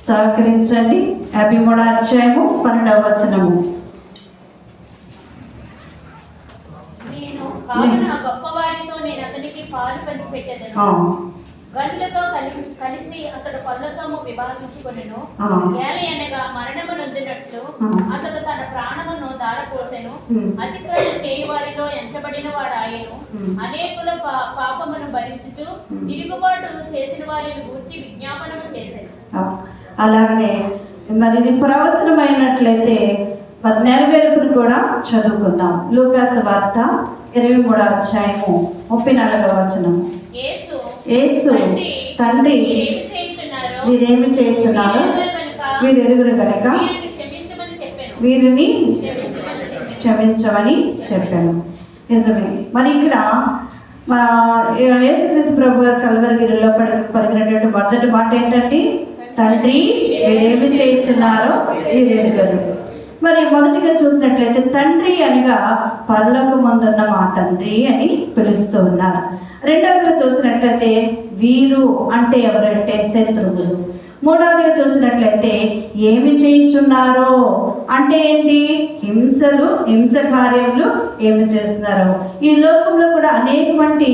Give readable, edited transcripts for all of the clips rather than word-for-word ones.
సహకరించండి. 53వ అధ్యాయము 12వ వచనము. నేను కావున గొప్పవాడితో నేను అతనికి పాలు పంచిపెట్టెదను. గనులతో కలిసి అతడు పళ్ళ సొమ్ము విభాగించుకొనెను. ఏలయనగా మరణము నొందినట్లు అతడు తన ప్రాణమును దారపోసెను. అతిక్రమం చేయువారిలో ఎంచబడిన వాడాయను. అనేకుల పాపమును భరించుచు తిరుగుబాటు చేసిన వారిని గూర్చి విజ్ఞాపనము చేసెను. అలాగనే మరి ఇది ప్రవచనమైనట్లయితే మరి నెరవేర్పును కూడా చదువుకుందాం. లూకాసు వార్త 23వ అధ్యాయము 34వ వచనము. యేసు తండ్రి వీరేమి చేయుచున్నారో వీరు ఎరుగురు కనుక వీరిని క్షమించమని చెప్పాను. నిజమే. మరి ఇక్కడ యేసుక్రీస్తు ప్రభు గారు కల్వరిగిరిలో పలికినటువంటి మొదటి మాట ఏంటంటే, తండ్రి వీరేమి చేయుచున్నారో వీరు ఎరుగరు. మరి మొదటిగా చూసినట్లయితే తండ్రి అనగా పరలోకమందున్న మా తండ్రి అని పిలుస్తూ ఉన్నారు. రెండవదిగా చూసినట్లయితే వీరు అంటే ఎవరంటే శత్రువులు. మూడవదిగా చూసినట్లయితే ఏమి చేయించున్నారో అంటే ఏంటి? హింస కార్యములు ఏమి చేస్తున్నారో. ఈ లోకంలో కూడా అనేకమంది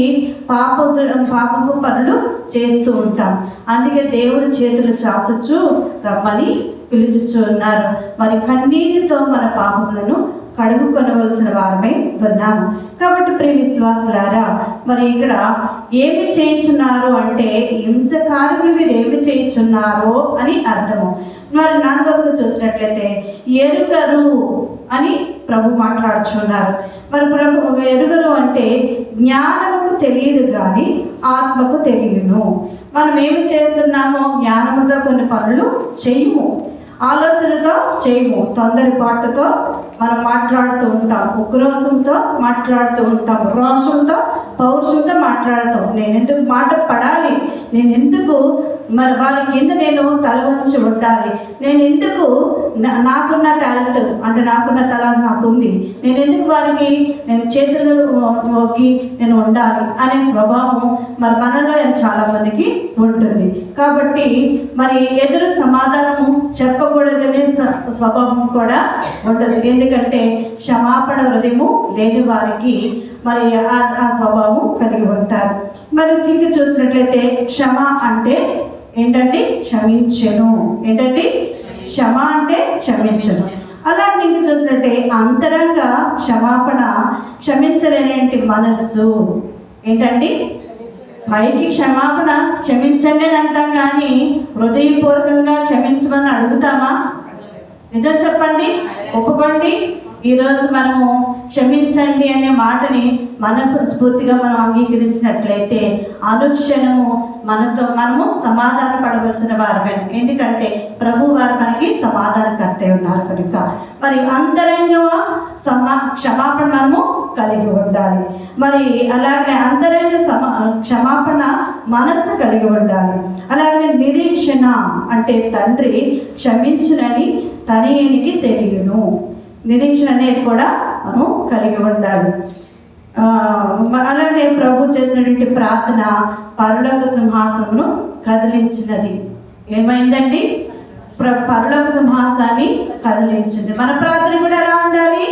పాపపు పనులు చేస్తూ ఉంటాం. అందుకే దేవుడు చేతులు చాచుచు రమ్మని పిలుచుచు ఉన్నారు. మరి కన్నీటితో మన పాపములను కడుగుకొనవలసిన వారమై ఉన్నాము. కాబట్టి ప్రియ విశ్వాసులారా, మరి ఇక్కడ ఏమి చేయించున్నారు అంటే హింస కార్యములు వీరు ఏమి చేయించున్నారో అని అర్థము. మరి నాలుగవది చూసినట్లయితే ఎరుగరు అని ప్రభు మాట్లాడుచున్నారు. మరి ప్రభు ఎరుగరు అంటే జ్ఞానముకు తెలియదు కానీ ఆత్మకు తెలియను. మనం ఏమి చేస్తున్నామో జ్ఞానముతో కొన్ని పనులు చేయము, ఆలోచనతో చేయము, తొందరపాటుతో మనం మాట్లాడుతూ ఉంటాం, ఉక్రోషంతో మాట్లాడుతూ ఉంటాం, రోషంతో పౌరుషంతో మాట్లాడుతాం. నేను ఎందుకు మాట పడాలి, నేను ఎందుకు మరి వాళ్ళ కింద నేను తల ఉంచి ఉండాలి, నేను ఎందుకు నాకున్న టాలెంట్ అంటే నాకున్న తల నాకు ఉంది, నేను ఎందుకు వారికి నేను చేతులు మోగి నేను ఉండాలి అనే స్వభావం మరి మనలో చాలా మందికి ఉంటుంది. కాబట్టి మరి ఎదురు సమాధానము చెప్పకూడదనే స్వభావం కూడా ఉంటుంది. ఎందుకంటే క్షమాపణ హృదయము లేని వారికి మరి ఆ స్వభావం కలిగి ఉంటారు. మరి ఇంకా చూసినట్లయితే క్షమ అంటే ఏంటంటే క్షమించెను. ఏంటంటే క్షమ అంటే క్షమించను. అలాగే ఇంక చూసినట్టే అంతరంగ క్షమాపణ, క్షమించలేని మనస్సు. ఏంటండి పైకి క్షమాపణ క్షమించండి అని అంటాం కానీ హృదయపూర్వకంగా క్షమించమని అడుగుతామా? నిజం చెప్పండి, ఒప్పుకోండి. ఈరోజు మనము క్షమించండి అనే మాటని మనస్ఫూర్తిగా మనం అంగీకరించినట్లయితే అనుక్షణము మనము సమాధాన పడవలసిన వారమే. ఎందుకంటే ప్రభు వారు మనకి సమాధానకర్త ఉన్నారు కనుక మరి అంతరంగ క్షమాపణ మనము కలిగి ఉండాలి. మరి అలాగే అంతరంగ క్షమాపణ మనస్సు కలిగి ఉండాలి. అలాగే నిరీక్షణ అంటే తండ్రి క్షమించునని తనయునికి తెలియను. నిరీక్షణ అనేది కూడా మనం కలిగి ఉండాలి. అలాగే ప్రభు చేసినటువంటి ప్రార్థన పరలోక సింహాసనమును కదిలించినది. ఏమైందండి? పరలోక సింహాసాన్ని కదిలించింది. మన ప్రార్థన కూడా ఎలా ఉండాలి?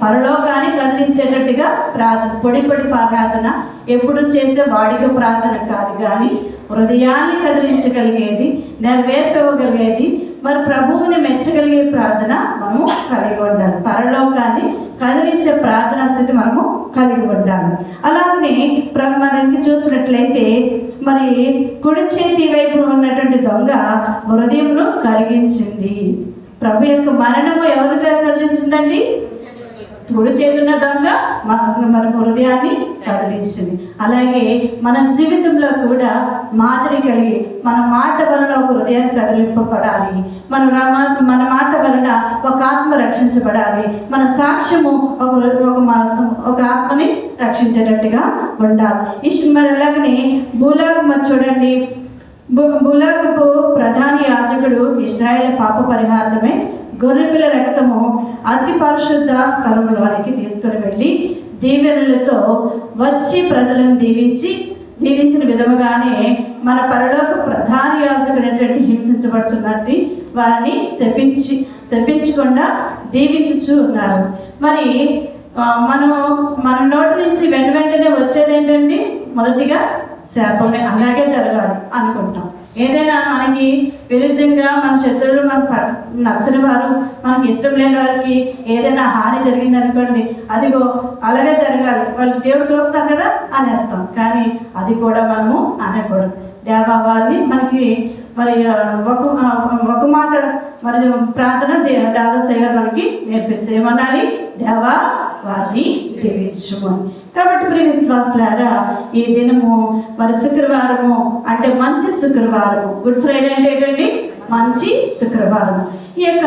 పరలోకాన్ని కదిలించేటట్టుగా ప్రార్థన. పొడి ప్రార్థన ఎప్పుడు చేసే వాడిక ప్రార్థన కాదు కానీ హృదయాన్ని కదిలించగలిగేది, నెరవేర్పగలిగేది, మరి ప్రభువుని మెచ్చగలిగే ప్రార్థన మనము కలిగి ఉండాలి. పరలోకాన్ని కదిలించే ప్రార్థనా స్థితి మనము కలిగి ఉండాలి. అలాగనే మనకి చూసినట్లయితే మరి కుడి చేతి వైపు ఉన్నటువంటి దొంగ హృదయమును కరిగించింది. ప్రభు యొక్క మరణము ఎవరు కదిలించిందండి? కుడి చేతున్న దొంగ మన హృదయాన్ని కదిలించింది. అలాగే మన జీవితంలో కూడా మాదిరి కలిగి మన మాట వలన ఒక హృదయాన్ని కదిలింపబడాలి, మన మాట వలన ఒక ఆత్మ రక్షించబడాలి, మన సాక్ష్యము ఒక ఆత్మని రక్షించేటట్టుగా ఉండాలి. మరి అలాగనే భూలోకం చూడండి, భూలోకపు ప్రధాన యాజకుడు ఇశ్రాయేలు పాప పరిహార్థమే గొర్రెపిల్ల రక్తము అతి పరిశుద్ధ స్థలంలోనికి తీసుకుని వెళ్ళి దీవెనలతో వచ్చి ప్రజలను దీవించి దీవించిన విధముగానే మన పరలోక ప్రధాన యాజకుడైనటువంటి హింసించబడుతున్నట్టు వారిని శపించకుండా దీవించుచూ ఉన్నారు. మరి మన నోటి నుంచి వెంటనే వచ్చేది ఏంటండి? మొదటిగా శాపమే. అలాగే జరగాలి అనుకుంటాం. ఏదైనా మనకి విరుద్ధంగా మన శత్రువులు, మనకు నచ్చని వారు, మనకి ఇష్టం లేని వారికి ఏదైనా హాని జరిగింది అనుకోండి, అదిగో అలాగే జరగాలి, వాళ్ళు దేవుడు చూస్తారు కదా అనేస్తాం. కానీ అది కూడా మనము అనకూడదు. దేవా వారిని మనకి మరి ఒక మాట మరి ప్రార్థన దాదాసయ్య గారు మనకి నేర్పించేయమన్నాలి, దేవా వారిని దీవించుమని. కాబట్టి ప్రియ విశ్వాసులారా, ఈ దినము మరి శుక్రవారము అంటే మంచి శుక్రవారము. గుడ్ ఫ్రైడే అంటే ఏంటండి? మంచి శుక్రవారం. ఈ యొక్క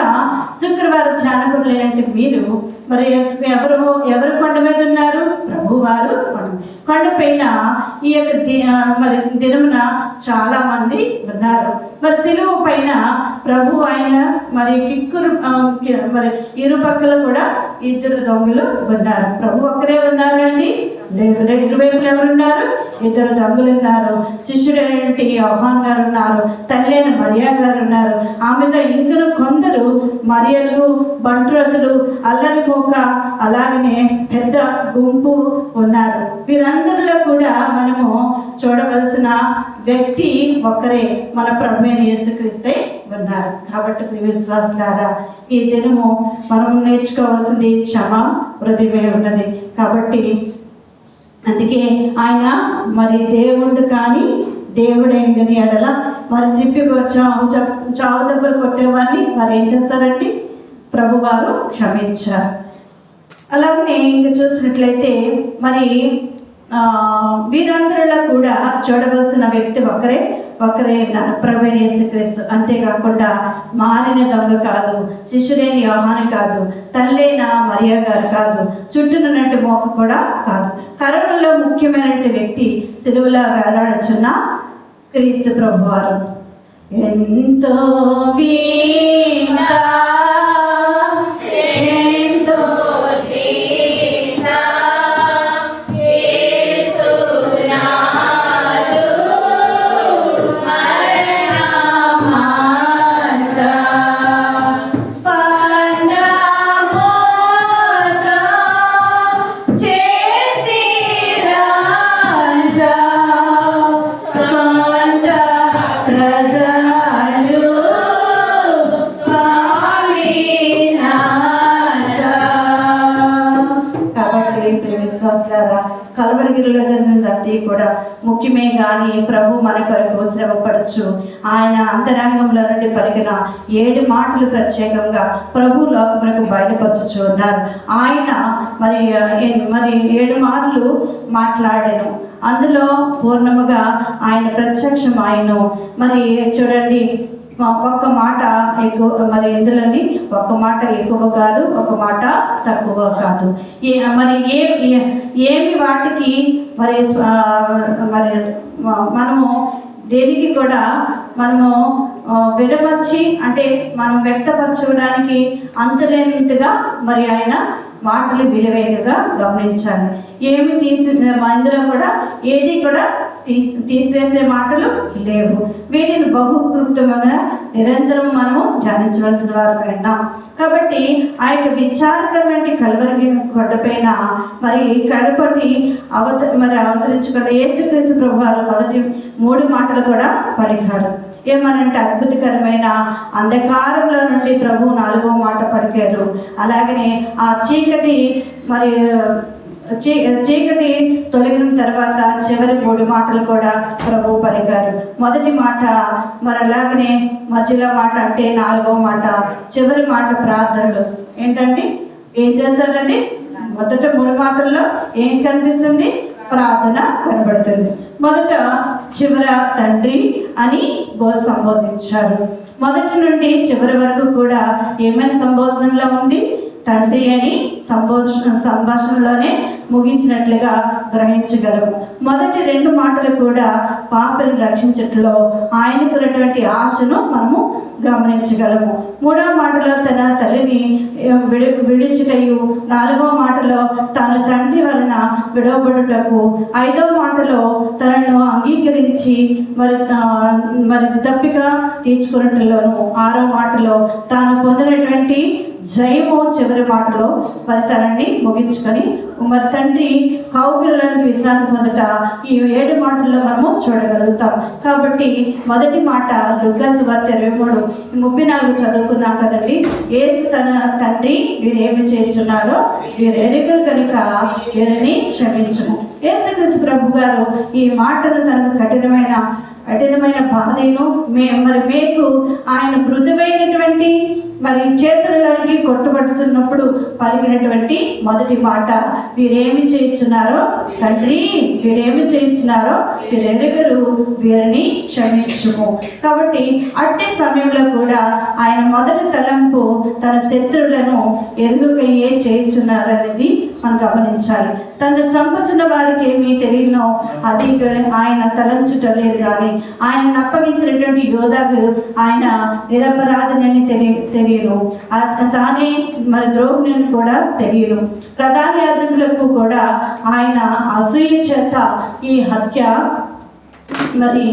శుక్రవారం ధ్యానకులు లేనంటే మీరు మరి ఎవరు కొండ మీద ఉన్నారు? ప్రభువారు కొండ పైన ఈ యొక్క మరి దినమున చాలా మంది ఉన్నారు. మరి సిలువ పైన ప్రభు ఆయన మరి మరి ఇరుపక్కల కూడా ఇద్దరు దొంగలు ఉన్నారు. ప్రభు ఒక్కరే ఉన్నారండి? లేదు. ఇరువైపులు ఎవరున్నారు? ఇద్దరు దొంగలు ఉన్నారు. శిష్యుడైనటువంటి యోహాన్ గారు ఉన్నారు, తల్లైన మరియా గారు ఉన్నారు. ఆమెతో ఇంకను కొందరు మరియలు, బంట్రోతులు, అల్లరి మూక, అలాగనే పెద్ద గుంపు ఉన్నారు. వీరందరిలో కూడా మనము చూడవలసిన వ్యక్తి ఒక్కరే, మన ప్రభువైన యేసుక్రీస్తే ఉన్నారు. కాబట్టి ప్రియ విశ్వాసులారా, ఈ దినము మనం నేర్చుకోవాల్సింది క్షమ హృదయమే ఉన్నది. కాబట్టి అందుకే ఆయన మరి దేవుడు కానీ దేవుడైందని ఎడల మరి చావు దెబ్బలు కొట్టేవారిని మరి ఏం చేస్తారండి? ప్రభువారు క్షమించారు. అలాగనే ఇంకా చూసినట్లయితే మరి వీరందరిలో కూడా చూడవలసిన వ్యక్తి ఒక్కరే ఉన్నారు, ప్రభువైన యేసుక్రీస్తు. అంతేకాకుండా మారిన దొంగ కాదు, శిష్యుడైన యోహాను కాదు, తల్లైన మరియా గారు కాదు, చుట్టూనున్నట్టు మోక కూడా కాదు. కరోనాలో ముఖ్యమైనటువంటి వ్యక్తి సిలువలో వేలాడుచున్న క్రీస్తు ప్రభువారు. ఎంతో కలవరిగిరిలో జరిగినది కూడా ముఖ్యమే. కానీ ప్రభు మన కొరకు శ్రమపడచ్చు. ఆయన అంతరంగంలో నుండి పలికిన 7 మాటలు ప్రత్యేకంగా ప్రభు లోకమునకు బయటపరచుచు ఉన్నారు. ఆయన మరి 7 మార్లు మాట్లాడాను. అందులో పూర్ణముగా ఆయన ప్రత్యక్షం ఆయను. మరి చూడండి, ఒక్క మాట ఎక్కువ, మరి ఇందులోని ఒక్క మాట ఎక్కువ కాదు, ఒక మాట తక్కువ కాదు. ఏమి వాటికి మరి మనము దేనికి కూడా మనము విడమర్చి అంటే మనం వ్యక్తపరచడానికి అంతులేనిట్టుగా మరి ఆయన మాటలు విలువైనగా గమనించాలి. ఏమి ఇందులో కూడా ఏది కూడా తీసివేసే మాటలు లేవు. వీటిని బహుకృతముగా నిరంతరం మనము ధ్యానించవలసిన వారు ఉన్నాం. కాబట్టి ఆ యొక్క విచారకరమైన కల్వరి గొడ్డపైన మరి కడపటి అవతరించుకున్న యేసుక్రీస్తు ప్రభువారు మొదటి 3 మాటలు కూడా పలికారు. ఏమనంటే అద్భుతకరమైన అంధకారంలో నుండి ప్రభు 4వ మాట పలికారు. అలాగనే ఆ చీకటి మరి చీకటి తొలగిన తర్వాత చివరి 3 మాటలు కూడా ప్రభు పలికారు. మొదటి మాట మరి అలాగనే మధ్యలో మాట అంటే 4వ మాట, చివరి మాట ప్రార్థనలు. ఏంటండి? ఏం చేశారండి? మొదట 3 మాటల్లో ఏం కనిపిస్తుంది? ప్రార్థన కనబడుతుంది. మొదట చివర తండ్రి అని సంబోధించారు. మొదటి నుండి చివరి వరకు కూడా ఏమైనా సంబోధనలో ఉంది? తండ్రి అని సంభాషణలోనే ముగించినట్లుగా గ్రహించగలము. మొదటి 2 మాటలు కూడా పాపని రక్షించట్లో ఆయనకు ఉన్నటువంటి ఆశను మనము గమనించగలము. 3వ మాటలో తన తల్లిని విడిచుటయు, 4వ మాటలో తాను తండ్రి వలన విడవబడుటకు, 5వ మాటలో తనను అంగీకరించి మరి దప్పిక తీర్చుకున్నట్లులోను, 6వ మాటలో తాను పొందినటువంటి జయము, చివరి మాటలో మరి తనని ముగించుకొని మరి తండ్రి కౌగిళ్ళను విశ్రాంతి పొందుట ఈ 7 మాటల్లో మనము చూడగలుగుతాం. కాబట్టి మొదటి మాట లూకా సువార్త 23:34 చదువుకున్నాం కదండి. యేసు తన తండ్రి వీరేమి చేస్తున్నారో వీరు ఎరుగరు కనుక వీరిని క్షమించుము. యేసుక్రీస్తు ప్రభు గారు ఈ మాటను తనకు కఠినమైన బాధను మరి మీకు ఆయన మృదువైనటువంటి మరి చేతులకి కొట్టుబడుతున్నప్పుడు పలికినటువంటి మొదటి మాట, వీరేమి చేయించున్నారో తండ్రి వీరేమి చేయించున్నారో వీరెరుగరు వీరిని క్షమించుము. కాబట్టి అట్టి సమయంలో కూడా ఆయన మొదటి తలంపు తన శత్రువులను ఎరుగుకయ్యే చేయించున్నారనేది మనం గమనించాలి. తను చంపుచున్న వారికి ఏమీ తెలియనో అది ఆయన తలంచుటలేదు, కానీ ఆయన అప్పగించినటువంటి యోధాకు ఆయన నిరపరాధనని తెలియను, తానే మరి ద్రోహుని కూడా తెలియను. ప్రధాన యాజకులకు కూడా ఆయన అసూయ చేత ఈ హత్య మరి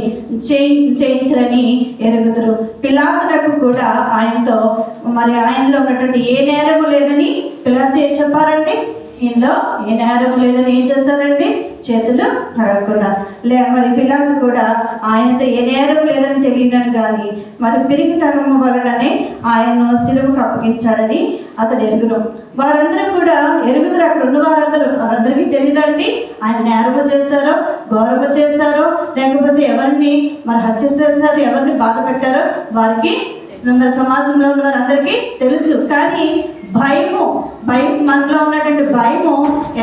చేయించరని ఎరుగుదురు. పిలాతునకు కూడా ఆయనతో మరి ఆయనలో ఉన్నటువంటి ఏ నేరము లేదని పిలాతు ఏం చెప్పారండి? ఈయనలో ఏ నేరము లేదని ఏం చేశారండి? చేతులు కడుక్కున్నారు. మరి పిలాతు కూడా ఆయనతో ఏ నేరం లేదని తెలియను, కానీ మరి పిరికితనము వలననే ఆయన్ను సిలువకు అప్పగించాడని అతడు ఎరుగును. వారందరూ కూడా ఎరుగుదరు. అక్కడ ఉన్న వారందరికీ తెలియదండి ఆయన నేరము చేశారో, గౌరవ చేశారో, లేకపోతే ఎవరిని మరి హత్య చేశారో, ఎవరిని బాధ పెట్టారో వారికి సమాజంలో ఉన్న వారందరికీ తెలుసు. కానీ భయం మనలో ఉన్నటువంటి భయము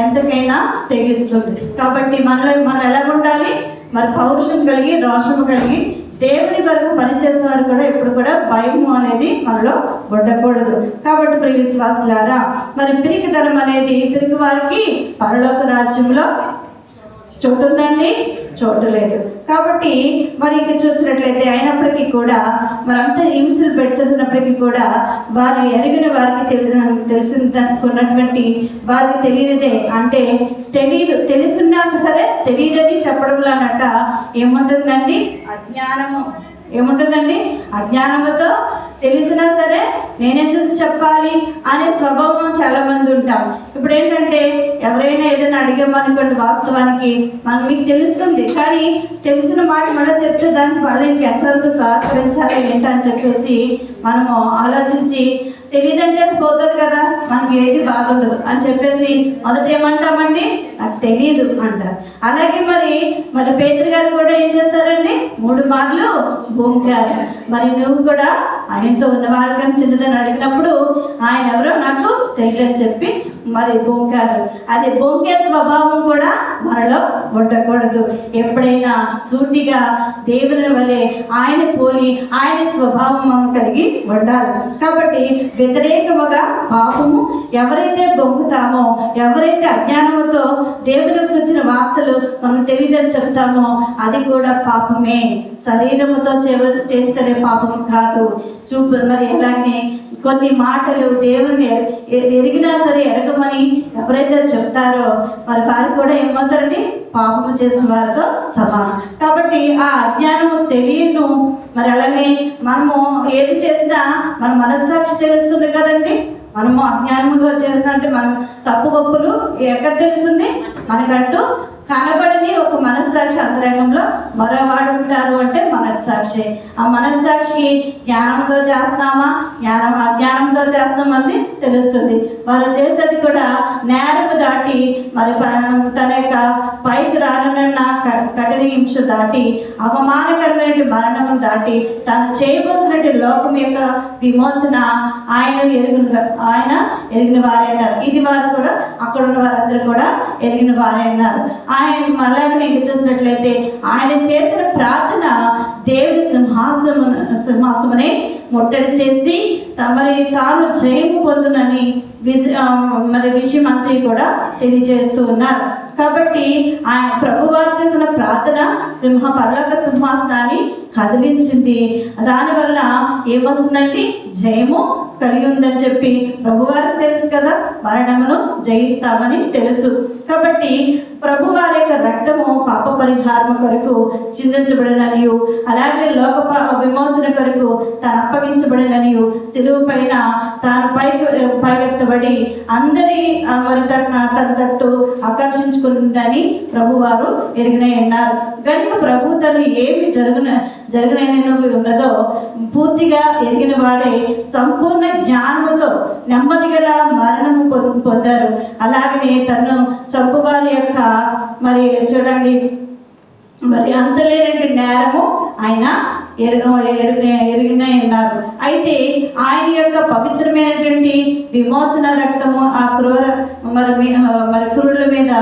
ఎంతకైనా తెగిస్తుంది. కాబట్టి మనం ఎలా ఉండాలి? మరి పౌరుషం కలిగి, రోషము కలిగి, దేవుని కొరకు పనిచేసే వారు కూడా ఎప్పుడు కూడా భయము అనేది మనలో ఉండకూడదు. కాబట్టి ప్రియ విశ్వాసులారా, మరి పిరికితనం అనేది పిరికి వారికి పరలోక రాజ్యంలో చోటు ఉందండి? చోటు లేదు. కాబట్టి మరి ఇక చూసినట్లయితే అయినప్పటికీ కూడా మరి అంత హింసలు పెడుతున్నప్పటికీ కూడా వారు ఎరిగిన వారికి తెలిసినటువంటి వారికి తెలియనిదే, అంటే తెలిసినాక సరే తెలియదని చెప్పడంలోనట ఏముంటుందండి? అజ్ఞానము. ఏముంటుందండి? అజ్ఞానముతో తెలిసినా సరే నేనెందుకు చెప్పాలి అనే స్వభావం చాలా మంది ఉంటాం. ఇప్పుడు ఏంటంటే ఎవరైనా ఏదైనా అడిగామనుకోండి, వాస్తవానికి మీకు తెలుస్తుంది, కానీ తెలిసిన మాట మళ్ళీ చెప్తే దానికి మళ్ళీ ఎంతవరకు సహకరించాలి ఏంటని చెప్పేసి మనము ఆలోచించి తెలియదంటే అది పోతుంది కదా, మనకి ఏది బాధ ఉండదు అని చెప్పేసి మొదట ఏమంటామండి? నాకు తెలియదు అంటారు. అలాగే మరి పేతురు గారు కూడా ఏం చేస్తారండి? 3 మార్లు బొంకారు. మరి నువ్వు కూడా ఆయనతో ఉన్నవారు కానీ చిన్నదని అడిగినప్పుడు ఆయన ఎవరో నాకు తెలియదని చెప్పి మరి బొంకారు. అది బొంకే స్వభావం కూడా మనలో ఉండకూడదు. ఎప్పుడైనా సూటిగా దేవుని వలె ఆయన పోలి ఆయన స్వభావం మనం కలిగి ఉండాలి. కాబట్టి వ్యతిరేకముగా పాపము ఎవరైతే బొంకుతామో, ఎవరైతే అజ్ఞానముతో దేవునికి వచ్చిన వార్తలు మనం తెలియదని చెప్తామో అది కూడా పాపమే. శరీరముతో చేస్తేనే పాపం కాదు. మరి అలాగే కొన్ని మాటలు దేవుని ఎరిగినా సరే ఎరగమని ఎవరైతే చెప్తారో మరి వారు కూడా ఏమవుతారండి? పాపము చేసిన వారితో సమానం. కాబట్టి ఆ అజ్ఞానము తెలియను. మరి అలాగే మనము ఏది చేసినా మన మనస్సాక్షి తెలుస్తుంది కదండి. మనము అజ్ఞానముగా చేస్తుందంటే మనం తప్పు ఒప్పులు ఎక్కడ తెలుస్తుంది? మనకంటూ కనబడని ఒక మనస్సాక్షి అంతరంగంలో మరోవాడు ఉంటారు అంటే మనస్సాక్షి. ఆ మనస్సాక్షి జ్ఞానంతో చేస్తామా, అజ్ఞానంతో చేస్తామని తెలుస్తుంది. వారు చేసేది కూడా నేరము దాటి మరి తన యొక్క పైకి రానున్న కఠిన హింస దాటి, అవమానకరమైన మరణము దాటి, తాను చేయబోతున్నట్టు లోకం యొక్క విమోచన ఆయన ఎరిగిన వారే అన్నారు. ఇది వారు కూడా అక్కడ ఉన్న వారందరూ కూడా ఎరిగిన వారే అన్నారు. ఆయన మళ్ళీ నీకు చూసినట్లయితే ఆయన చేసిన ప్రార్థన దేవుడి సింహాసమునే ముట్టడి చేసి మరి తాను జయము పొందునని మరి విషయం అంతా కూడా తెలియజేస్తూ ఉన్నారు. కాబట్టి ఆయన ప్రభువారు చేసిన ప్రార్థన పరలోక సింహాసనాన్ని కదిలించింది. దానివల్ల ఏమొస్తుందంటే జయము కలిగి ఉందని చెప్పి ప్రభువారికి తెలుసు కదా, మరణమును జయిస్తామని తెలుసు. కాబట్టి ప్రభువారి యొక్క రక్తము పాప పరిహారం కొరకు చిందించబడిననియు, అలాగే లోక విమోచన కొరకు తాను అప్పగించబడిననియు, సిలువు పైన తాను పైకెత్తబడి అందరి మరి తన తట్టు ఆకర్షించుకుంటుందని ప్రభువారు ఎరిగినై ఉన్నారు. కనుక ప్రభు తను ఏమి జరగనని ఉన్నదో పూర్తిగా ఎరిగిన వాడే సంపూర్ణ జ్ఞానముతో నెమ్మది గల మరణము పొందారు. అలాగనే తను చంపువారి యొక్క మరి చూడండి మరి అంతలేనటువంటి నేరము ఆయన ఎరిగినై ఉన్నారు. అయితే ఆయన యొక్క పవిత్రమైనటువంటి విమోచన రక్తము ఆ మరి క్రూరుల మీద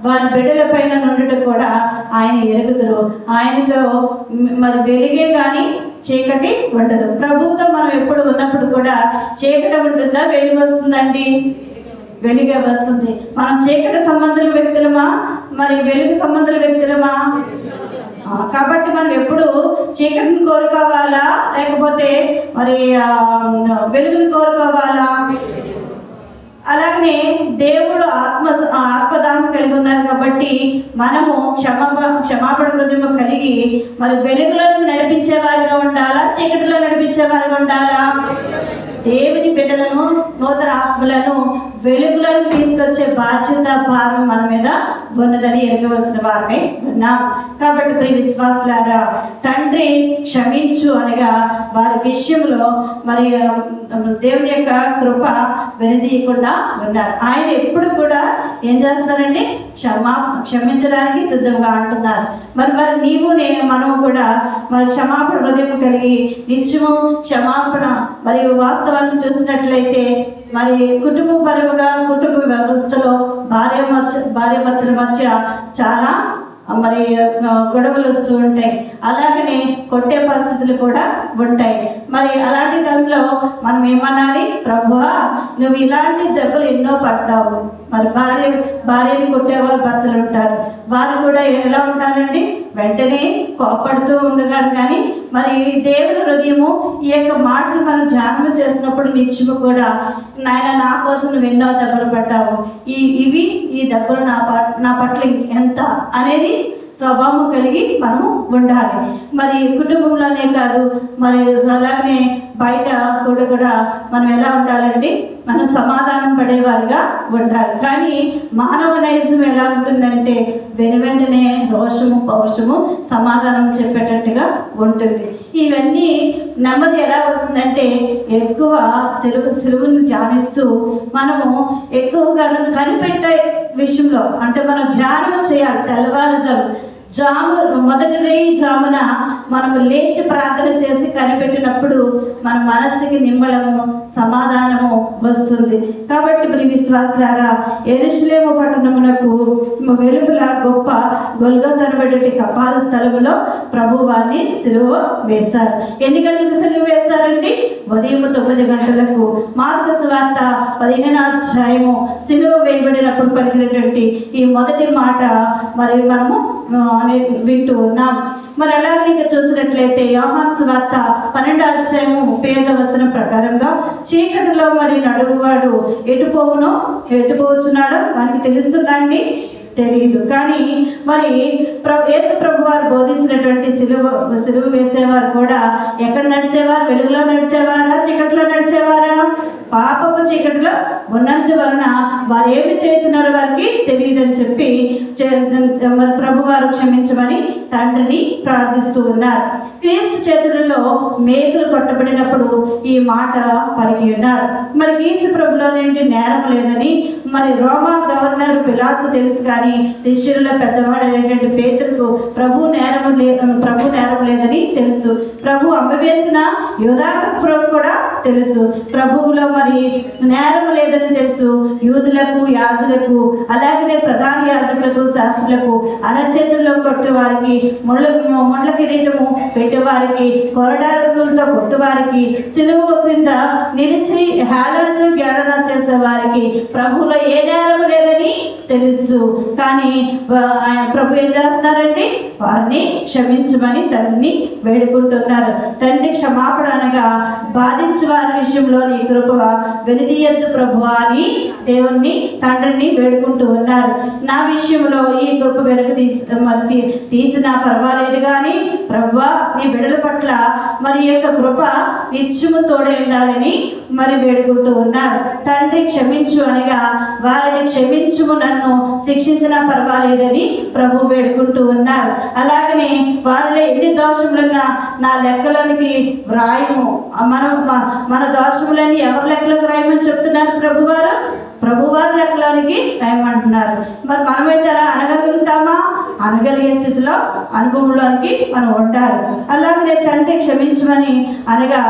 వారి బిడ్డల పైన నుండి కూడా ఆయన ఎరుగుదురు. ఆయనతో మరి వెలిగే కానీ చీకటి ఉండదు. ప్రభువుతో మనం ఎప్పుడు ఉన్నప్పుడు కూడా చీకటి ఉంటుందా, వెలుగు వస్తుందండి? వెలుగే వస్తుంది. మనం చీకటి సంబంధుల వ్యక్తులమా, మరి వెలుగు సంబంధుల వ్యక్తులమా? కాబట్టి మనం ఎప్పుడు చీకటిని కోరుకోవాలా, లేకపోతే మరి వెలుగుని కోరుకోవాలా? అలాగనే దేవుడు ఆత్మదానం కలిగి ఉన్నారు కాబట్టి మనము క్షమాపణ హృదయం కలిగి మరి వెలుగులో నడిపించే వారిగా ఉండాలా, చీకటిలో నడిపించే వారిగా ఉండాలా? దేవుని బిడ్డలను, నూతన ఆత్మలను వెలుగులను తీసుకొచ్చే బాధ్యత భారం మన మీద ఉన్నదని ఎరగవలసిన వారమే ఉన్నాం. కాబట్టి ప్రియ విశ్వాసులారా, తండ్రి క్షమించు అనగా వారి విషయంలో మరి దేవుని యొక్క కృప వెనుదీయకుండా ఉన్నారు. ఆయన ఎప్పుడు కూడా ఏం చేస్తారంటే క్షమించడానికి సిద్ధంగా అంటున్నారు. మరి నీవు మనము కూడా మరి క్షమాపణ హృదయం కలిగి నిత్యము క్షమాపణ మరియు వాస్తవాన్ని చూసినట్లయితే మరి కుటుంబపరముగా కుటుంబ వ్యవస్థలో భార్యాభర్తల మధ్య చాలా మరి గొడవలు వస్తూ ఉంటాయి. అలాగనే కొట్టే పరిస్థితులు కూడా ఉంటాయి. మరి అలాంటి టైంలో మనం ఏమనాలి? ప్రభువా, నువ్వు ఇలాంటి దెబ్బలు ఎన్నో పడ్డావు. మరి భార్యని కొట్టేవారు భర్తలు ఉంటారు. వారు కూడా ఎలా ఉంటారండి? వెంటనే కోపడుతూ ఉండగాడు. కానీ మరి దేవుని హృదయము ఈ యొక్క మాటలు మనం ధ్యానం చేసినప్పుడు నిత్యము కూడా, నాయన నా కోసం నువ్వు ఎన్నో దెబ్బలు పడ్డావు, ఈ దెబ్బలు నా పట్ల ఎంత అనేది స్వభావం కలిగి మనము ఉండాలి. మరి కుటుంబంలోనే కాదు, మరి అలాగనే బయట కూడా మనం ఎలా ఉండాలండి? మనం సమాధానం పడేవారుగా ఉండాలి. కానీ మానవ నైజం ఎలా ఉంటుందంటే వెనువెంటనే రోషము, పౌరుషము, సమాధానం చెప్పేటట్టుగా ఉంటుంది. ఇవన్నీ నెమ్మది ఎలా వస్తుందంటే ఎక్కువ సిలువును ధ్యానిస్తూ మనము ఎక్కువగా కనిపెట్టే విషయంలో, అంటే మనం ధ్యానం చేయాలి. మొదటి జామున మనము లేచి ప్రార్థన చేసి కనిపెట్టినప్పుడు మన మనస్సుకి నిమ్మలము, సమాధానము వస్తుంది. కాబట్టి ప్రియ విశ్వాసులారా, యెరూషలేము పట్టణమునకు వెలుపల గొప్ప గొల్గొతా అనబడే కపాల స్థలములో ప్రభు వారిని సిలువ వేశారు. ఎన్ని గంటలకు సిలువ వేశారండి? ఉదయం 9 గంటలకు. మార్కు సువార్త 15వ అధ్యాయము సిలువ వేయబడినప్పుడు పలికినటువంటి ఈ మొదటి మాట మరి మనము వింటూ ఉన్నాం. మరి అలాగే ఇంకా చూసినట్లయితే యోహాను సువార్త 12వ అధ్యాయము 35వ వచనం ప్రకారంగా, చీకటిలో మరి నడుగువాడు ఎటు పోవచ్చున్నాడో మనకి తెలుస్తుందండి? తెలియదు. కానీ మరి యేసు ప్రభు వారు బోధించినటువంటి సిలువ వేసేవారు కూడా ఎక్కడ నడిచేవారు? వెలుగులో నడిచేవారా, చీకటిలో నడిచేవారా? పాపపు చీకటిలో ఉన్నందువలన వారు ఏమి చేస్తున్నారో వారికి తెలియదని చెప్పి మరి ప్రభు వారు క్షమించమని తండ్రిని ప్రార్థిస్తూ ఉన్నారు. క్రీస్తు చేతులలో మేకులు కొట్టబడినప్పుడు ఈ మాట పలికి ఉన్నారు. మరి క్రీస్తు ప్రభులోనేంటి నేరం లేదని మరి రోమా గవర్నర్ పిలాతు తెలుసు. కానీ శిష్యులలో పెద్దవాడైనటువంటి పేతురుకు ప్రభు నేరం లేదని తెలుసు. ప్రభు అమ్మవేసిన యోధా ప్రభు కూడా తెలుసు. ప్రభువులో మరి నేరం లేదని తెలుసు. యూదులకు, యాజకులకు, అలాగనే ప్రధాన యాజకులకు, శాస్త్రులకు, అరచేతుల్లో కొట్టువారికి, ముళ్ళ కిరీటము పెట్టేవారికి, కొరడాలతో కొట్టువారికి, సిలువ క్రింద నిలిచి హేళన గేళన చేసేవారికి ప్రభువులో ఏ నేరం లేదని తెలుసు. కానీ ప్రభు ఏం చేస్తున్నారంటే వారిని క్షమించమని తండ్రిని వేడుకుంటున్నారు. తండ్రి క్షమాపణ అనగా బాధించే వారి విషయంలో నీ కృప వెనుదీయద్దు ప్రభువా అని దేవుణ్ణి తండ్రిని వేడుకుంటూ ఉన్నారు. నా విషయంలో ఈ కృప వెనుక తీసినా పర్వాలేదు, కానీ ప్రభువా నీ బిడ్డల పట్ల మరి యొక్క కృప నిత్యము తోడై ఉండాలని మరి వేడుకుంటూ ఉన్నారు. తండ్రి క్షమించు అనగా వారిని క్షమించుము, నన్ను శిక్షించినా పర్వాలేదని ప్రభు వేడుకుంటూ ఉన్నారు. అలాగనే వారిలో ఎన్ని దోషములున్నా నా లెక్కలోనికి వ్రాయము. మన దోషములని ఎవరి లెక్కలోకి రాయమని చెప్తున్నారు ప్రభువారి లెక్కలోనికి రాయమంటున్నారు. మరి మనం ఏంటారా అనగలుగుతామా? అనగలిగే స్థితిలో అనుభవంలోనికి మనం ఉండాలి. అలాగే తండ్రి క్షమించమని అనగా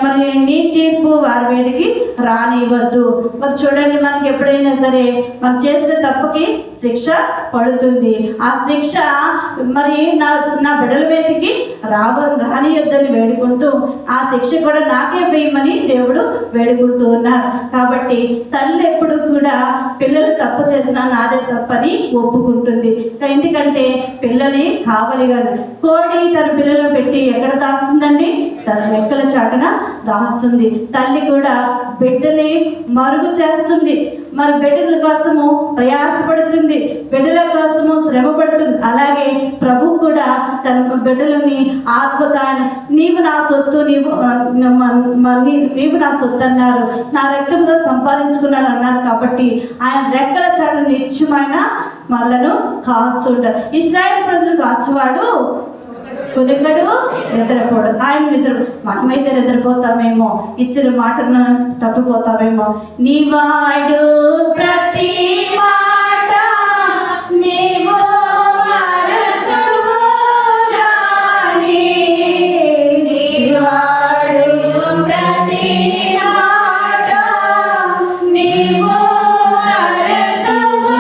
మరి నీ తీర్పు వారి మీదకి రానివ్వద్దు. మరి చూడండి, మనకి ఎప్పుడైనా సరే మనం చేసిన తప్పుకి శిక్ష పడుతుంది. ఆ శిక్ష మరి నా బిడ్డల మీదకి రానియొద్దని వేడుకుంటూ ఆ శిక్ష కూడా నాకే వేయమని దేవుడు వేడుకుంటూ ఉన్నారు. కాబట్టి తల్లి ఎప్పుడు కూడా పిల్లలు తప్పు చేసినా నాదే తప్పని ఒప్పుకుంటుంది. ఎందుకంటే పిల్లల్ని కావలిగా కోడి తన పిల్లలను పెట్టి ఎక్కడ దాస్తుందండి? తన రెక్కల చాటున దాస్తుంది. తల్లి కూడా బిడ్డని మరుగు చేస్తుంది. మరి బిడ్డల కోసము ప్రయాసపడుతుంది, బిడ్డల కోసము శ్రమ పడుతుంది. అలాగే ప్రభు కూడా తన బిడ్డలని ఆత్మతాన్ని నీవు నా సొత్తు, నీవు నా సొత్తు అన్నారు, నా రక్తంలో సంపాదించుకున్నాను అన్నారు. కాబట్టి ఆయన రెక్కల చాటు నిత్యమైన మనలను కాస్తుంటారు. ఇశ్రాయేలు ప్రజలు కాచువాడు కొనుకడు, నిద్రపోడు. ఆయన మనమైతే నిద్రపోతామేమో, ఇచ్చిన మాటను తప్పిపోతామేమో. నీ వాడు ప్రతి మాట నీవు మరతువు గాని, నీ వాడు ప్రతి మాట నీవు మరతువు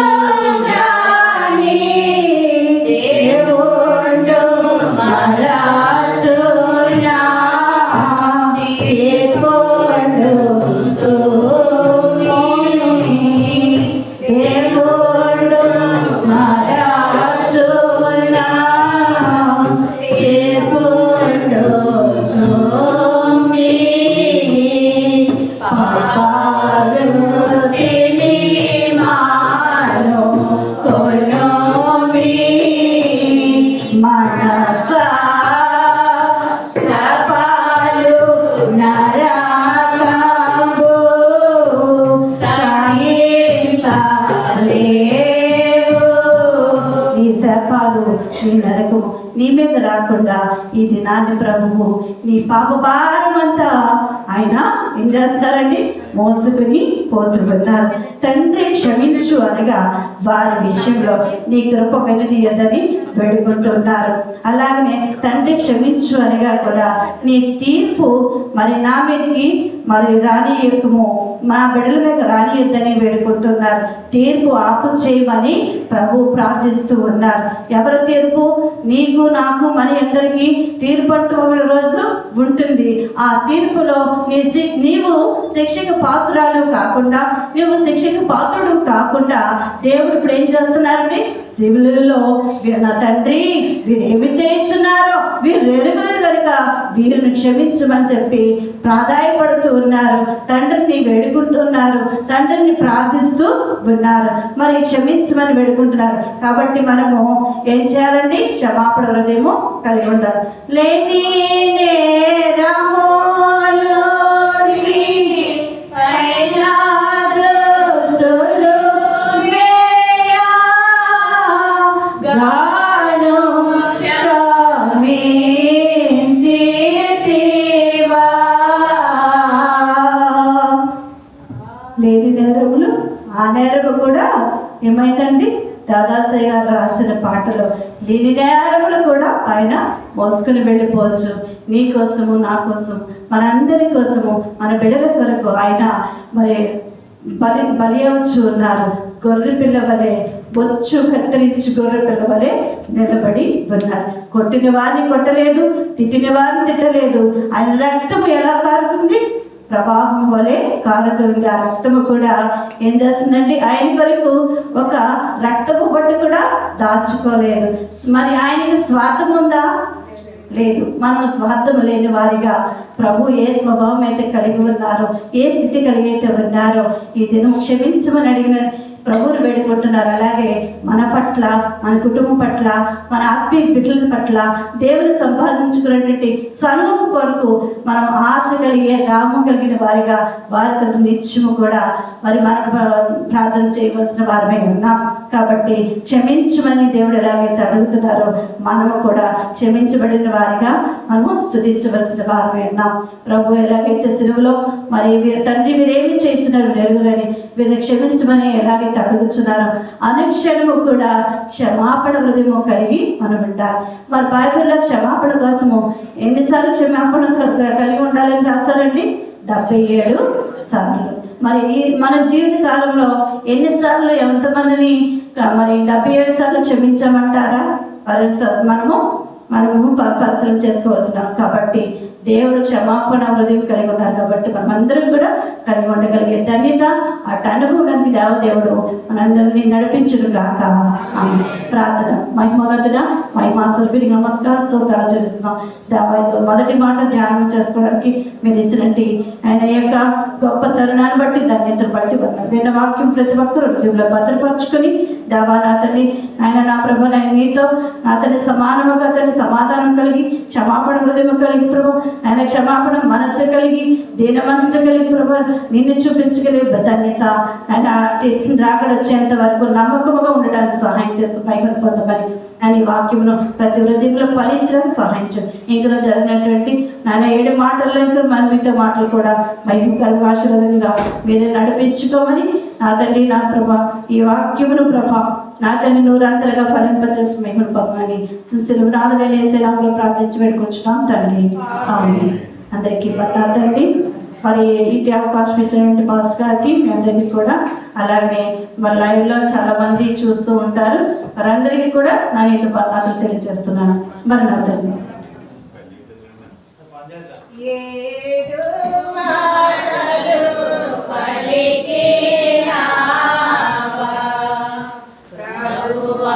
గాని, దేవుడు మరచునా దేవుడు సోని, దేవుడు మరచునా దేవుడు సోమి, పాపాలు తిని మాను కొనోమి మనసా శపాలు నరకంబు సహించలేవు. ఈ శపాలు, నీ నరకము నీ మీద రాకుండా ఈ దినాన్ని ప్రభువు నీ పాప భారం అంతా ఆయన ఏం చేస్తారండి? మోసుకుని పోతున్నారు. తండ్రి క్షమించు అనగా వారి విషయంలో నీ కృప వెనుదీయదని వేడుకుంటున్నారు. అలాగనే తండ్రి క్షమించు అనగా కూడా నీ తీర్పు మరి నా మీదకి మరి రానియకము, మా బిడ్డల మీద రానియద్దని వేడుకుంటున్నారు. తీర్పు ఆపు చేయమని ప్రభు ప్రార్థిస్తూ ఉన్నారు. ఎవరి తీర్పు? నీకు, నాకు, మన అందరికీ తీర్పు అంటూ ఒక రోజు ఉంటుంది. ఆ తీర్పులో నీవు శిక్షకు పాత్రురాలు కాకుండా, నువ్వు శిక్షకు పాత్రుడు కాకుండా దేవుడు ఇప్పుడు ఏం చేస్తున్నారంటే శివులలో నా తండ్రి వీరేమి చేయించున్నారో వీరు ఎరుగరు కనుక వీరిని క్షమించమని చెప్పి ప్రాధాయపడుతూ ఉన్నారు. తండ్రిని వేడుకుంటున్నారు, తండ్రిని ప్రార్థిస్తూ ఉన్నారు. మరి క్షమించమని వేడుకుంటున్నారు. కాబట్టి మనము ఏం చేయాలండి? క్షమాపణ హృదయము కలిగి ఉండాలి. లేని నేరములు లేని నేరములు ఆ నేరము కూడా ఏమైందండి? దాదాసాయి గారు రాసిన పాటలో లేని నేరములు కూడా ఆయన మోసుకుని వెళ్ళిపోవచ్చు. నీ కోసము, నా కోసం, మనందరి కోసము, మన బిడ్డల కొరకు ఆయన మరి బలి అవచ్చు ఉన్నారు. గొర్రె పిల్ల వలె, బొచ్చు కత్తిరించి గొర్రె పిల్ల వలె నిలబడి ఉన్నారు. కొట్టిన వారిని కొట్టలేదు, తిట్టిన వారిని తిట్టలేదు. ఆయన రక్తము ఎలా కారుతుంది? ప్రవాహం వలె కారుతుంది. ఆ రక్తము కూడా ఏం చేస్తుందండి? ఆయన కొరకు ఒక రక్తపు బొట్టు కూడా దాచుకోలేదు. మరి ఆయనకి స్వార్థం ఉందా? లేదు. మనం స్వార్థం లేని వారిగా ప్రభు ఏ స్వభావం అయితే కలిగి ఉన్నారో, ఏ స్థితి కలిగి అయితే ఉన్నారో ఈ దినం క్షమించమని అడిగిన ప్రభువుని వేడుకుంటున్నారు. అలాగే మన పట్ల, మన కుటుంబం పట్ల, మన ఆత్మీయ బిడ్డల పట్ల, దేవుని సంపాదించుకున్నటువంటి సంఘం కొరకు మనం ఆశ కలిగే, రామం కలిగిన వారిగా వారి కొరకు నిత్యము కూడా మరి మనం ప్రార్థన చేయవలసిన వారమే ఉన్నాం. కాబట్టి క్షమించమని దేవుడు ఎలాగైతే అడుగుతున్నారో మనము కూడా క్షమించబడిన వారిగా మనము స్తుతించవలసిన వారమే ఉన్నాం. ప్రభు ఎలాగైతే సిలువలో మరి తండ్రి వీరేమి చేయించున్నారు నెరుగులని వీరిని క్షమించమని ఎలాగైతే అడుగుతున్నారు, అనుక్షణము కూడా క్షమాపణ హృదయము కలిగి మనం ఉండాలి. మరి బైబిల్లో క్షమాపణ కోసము ఎన్నిసార్లు క్షమాపణ కలిగి ఉండాలని రాశారండి? 77 సార్లు. మరి మన జీవిత కాలంలో ఎన్నిసార్లు ఎంతమందిని మరి 77 సార్లు క్షమించామంటారా? మనము పరిశీలన చేసుకోవాల్సిన. కాబట్టి దేవుడు క్షమాపణ హృదయం కలిగి ఉన్నారు. కాబట్టి మనమందరం కూడా కలిగి ఉండగలిగే ధన్యత, అటు అనుభవానికి దేవదేవుడు మనందరినీ నడిపించును గాక. ప్రార్థన. మహిమోన్నతుడా, మహిమాస్వరూపిణి నమస్కార స్తోత్రాలు చెల్లిస్తున్నాం. దేవాలయంలో మొదటి మాట ధ్యానం చేసుకోవడానికి మీరు ఇచ్చినట్టు ఆయన యొక్క గొప్ప తరుణాన్ని బట్టి, ధన్యతను బట్టి ఉన్నారు. విన్న వాక్యం ప్రతి ఒక్కరు హృదయంలో భద్రపరుచుకొని దేవా నాతని ఆయన నా ప్రభు నీతో నాతని సమానముగా అతని సమాధానం కలిగి, క్షమాపణ హృదయం కలిగి ప్రభు ఆయన క్షమాపణ మనస్సు కలిగి, దీన మనస్సు కలిగి ప్రభు నిన్ను చూపించగలిగే ధన్యత ఆయన రాకడ వచ్చేంత వరకు నమ్మకముగా ఉండడానికి సహాయం చేస్తూ పైకి పొందమని అని వాక్యమును ప్రతి హృదయంలో ఫలించడానికి సహాయం చేయండి. ఇంకలో జరిగినటువంటి నాయన 7 మాటల్లో ఇంకా మీతో మాటలు కూడా మహిమకరంగా ఆశీర్వాదంగా మీరే నడిపించుకోమని నా తండ్రి, నా ప్రభా ఈ వాక్యమును ప్రభా నా తండ్రి నూరంతలుగా ఫలింపచేసి మహిమను పొందమని సిలువనాథులేసేలాగా ప్రార్థించి పెట్టుకుంటున్నాం తండ్రి. ఆమేన్. అందరికీ తండ్రి మరి ఇటు అవకాశం ఇచ్చినటువంటి పాస్టర్ గారికి మీ అందరికీ కూడా, అలాగే మరి లైవ్లో చాలా మంది చూస్తూ ఉంటారు, వారందరికీ కూడా నా ఇంటి పన్నాతలు తెలియజేస్తున్నాను. మరి నా తండ్రి ప్రభువా